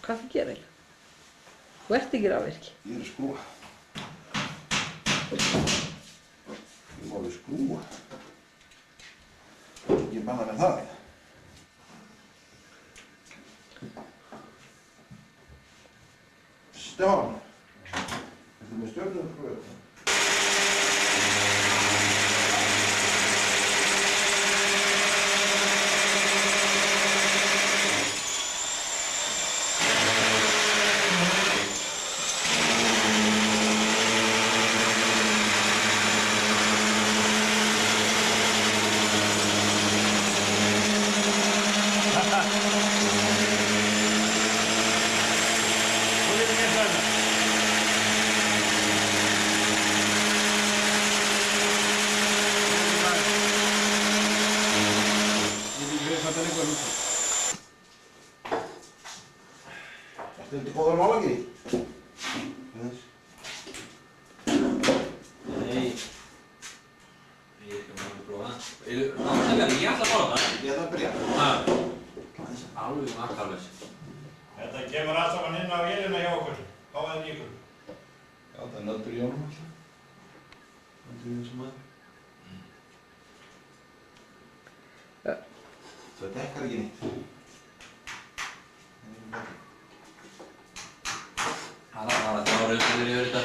Hvað það gerir? Þú ert ekki rafvirki. Ég er að skrúa. Ég má alveg skrúa. Ég banna með það. Stefán, ertu með stjörnuðarpröfu? Ertu góður málagri? Nei. Ég skal bara prófa það. Náttúrulega, ég ætla að prófa það. Ég ætla að byrja. Alveg makalaus. Þetta kemur allt saman inn á vélina hjá okkur. Háðan ykkur. Já, það er nöður í honum alltaf. Nöður í þessum maður. Það dekkar ekki neitt. Það er bara þrjár umferðir yfir þetta.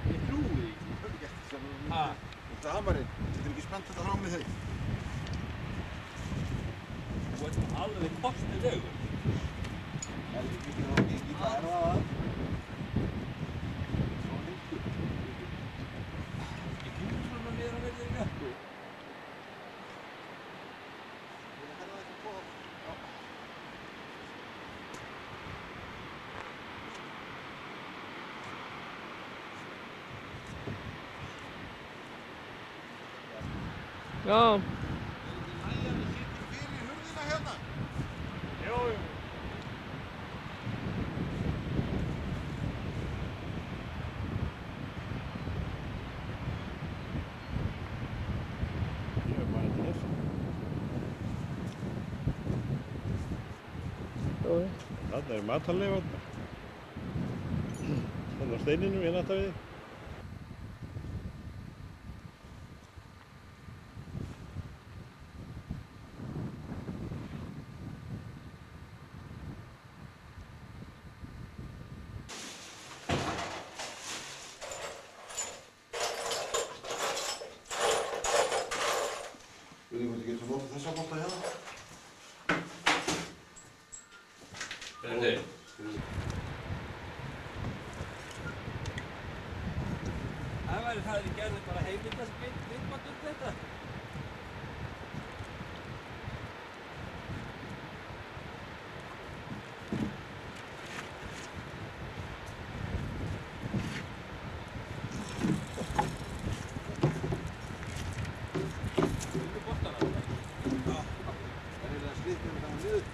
Ég trúi því, ég hef ekki eftir það. Þetta hamarinn, þetta ekki spennt þetta frá mig þau. Þú ert alveg kostilegur. Það er ekki þá ekki það er það. Svo heitur. Ég kemur svona niður á verðinga. Ég er það ekki på. Já. Er ekki lægi að við sitjum fyrir hurðina hérna? Jú. Ég er bara til þessu. Jú. Þarna er matarleifar. Þarna á steininum, ég nátt að við. Við hvort ég getur notað þessa bolta hérna? Fyrir þig. Það væri það að þið gerðu bara heimildasmyndband þetta. Þú boltana þetta. Já. Það er eiginlega slitnum þetta niður.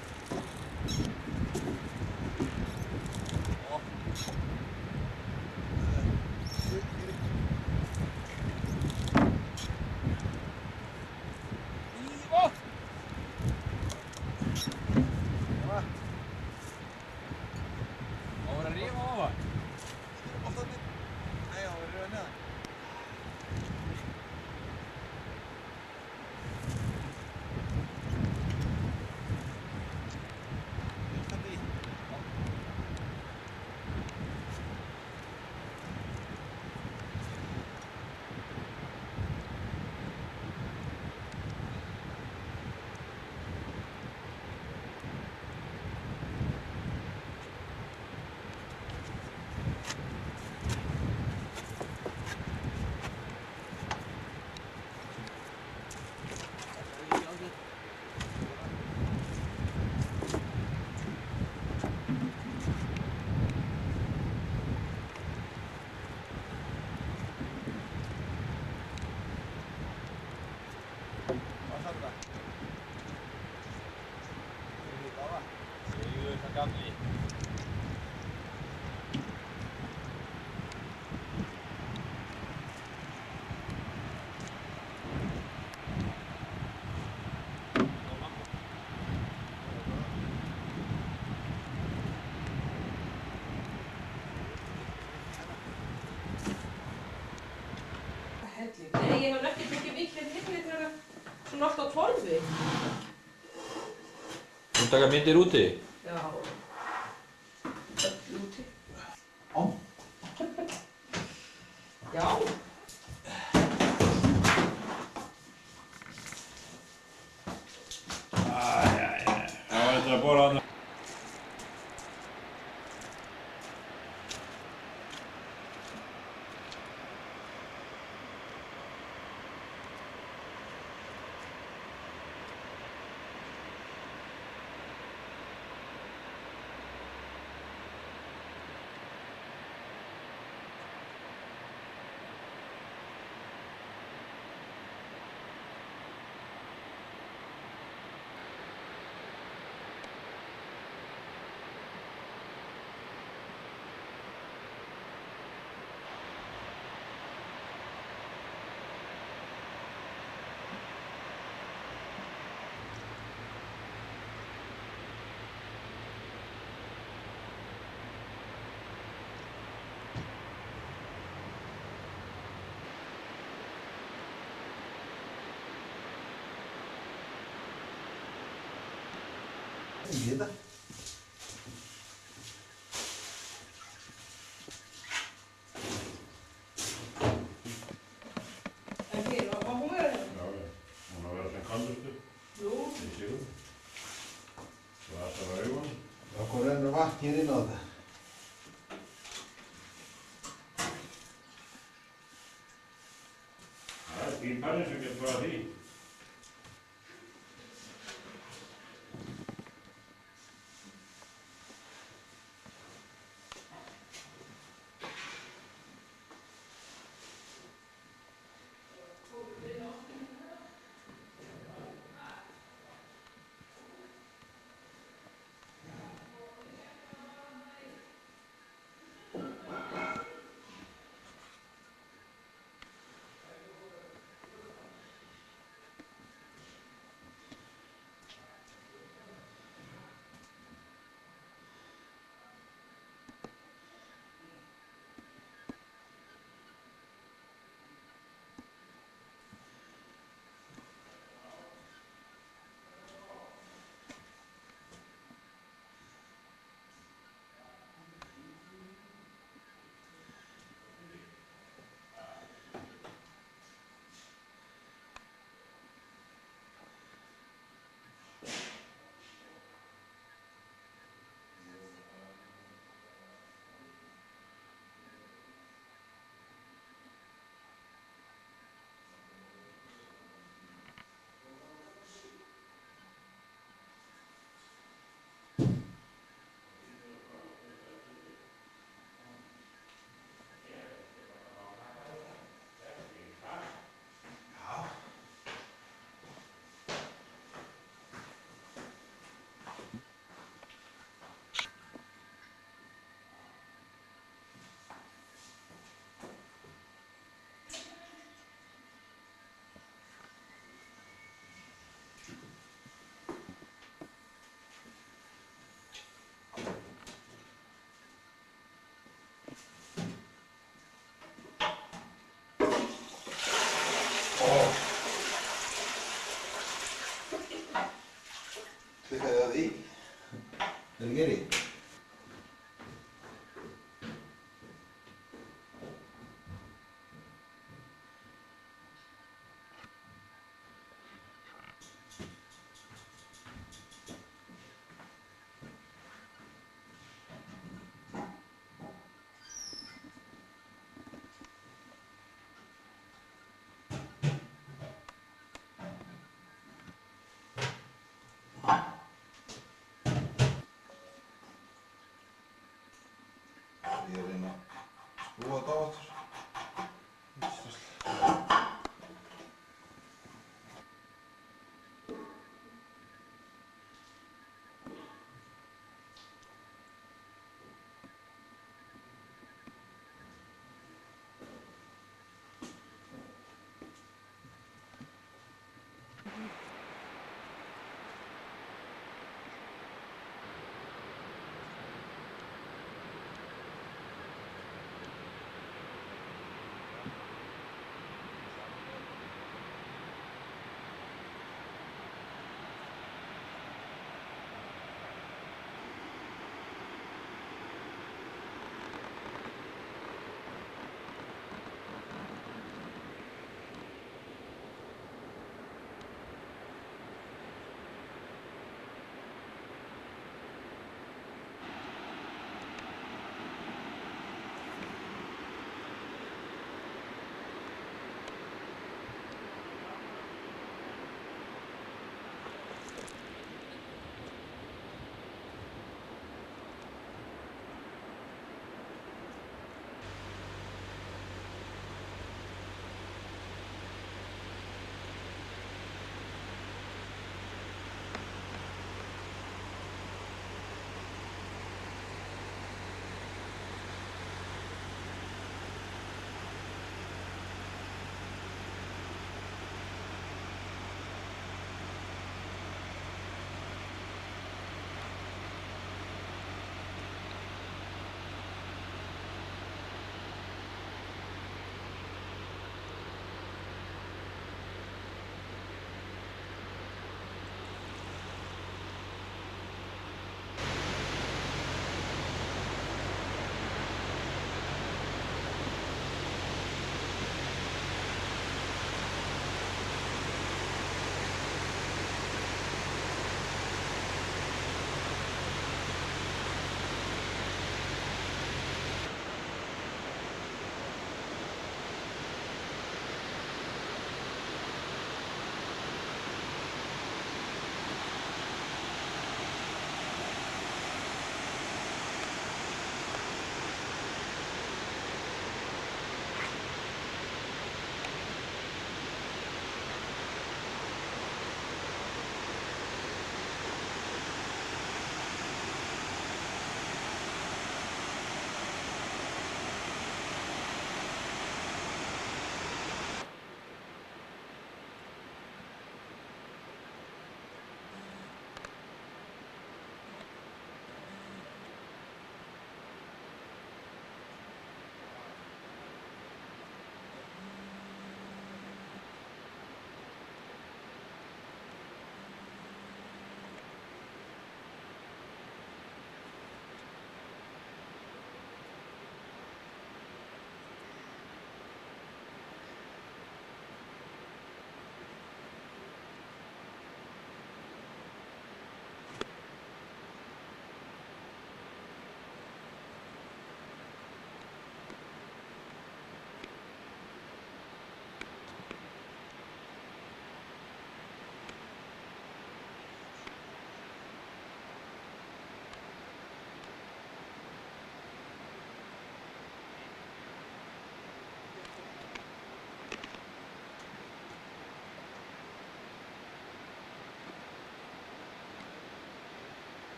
Má vera að rífa ofan. Boltarnir? Nei, það verður að neðan. gamli. Helling. Nei, ég hef ekki tekið vikið helling þegar svona allt á 12. Þú taka myndir úti? Já. Öll úti. Á. Já. Það var þetta að bora þarna. Vida. Ekki, var hún verið hérna? Já, hún að vera sem kandustu. Jú. Í sigur. Lasar augun. Okkur rennur vatn hér inn á þetta. Það er píparinn sem getur bara því. Klikkaði það í. Hvernig gerir ég?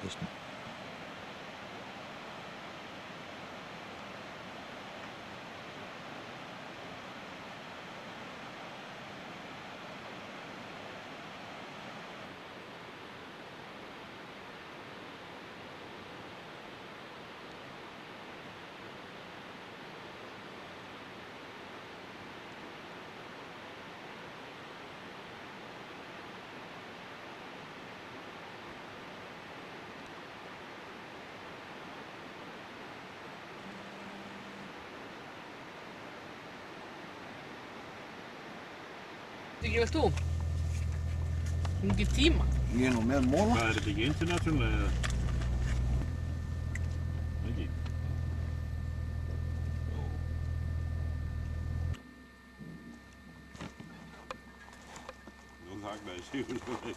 hausnum. Ekki vilt þú? Ekki tíma. Ég er nú með móla. Hvað er þetta ekki international eða? Ekki? Nú þagnaði Sigur svona.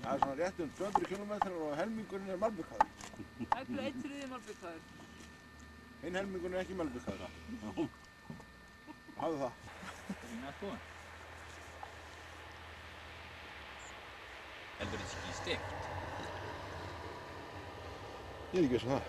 Það er svona rétt 200 km og helmingurinn er malbikaður. Það er 1/3 malbikaður. Hinn helmingurinn er ekki malbikaður. Hafðu það. Heldur þetta ekki steikt? Ég er ekki viss um það.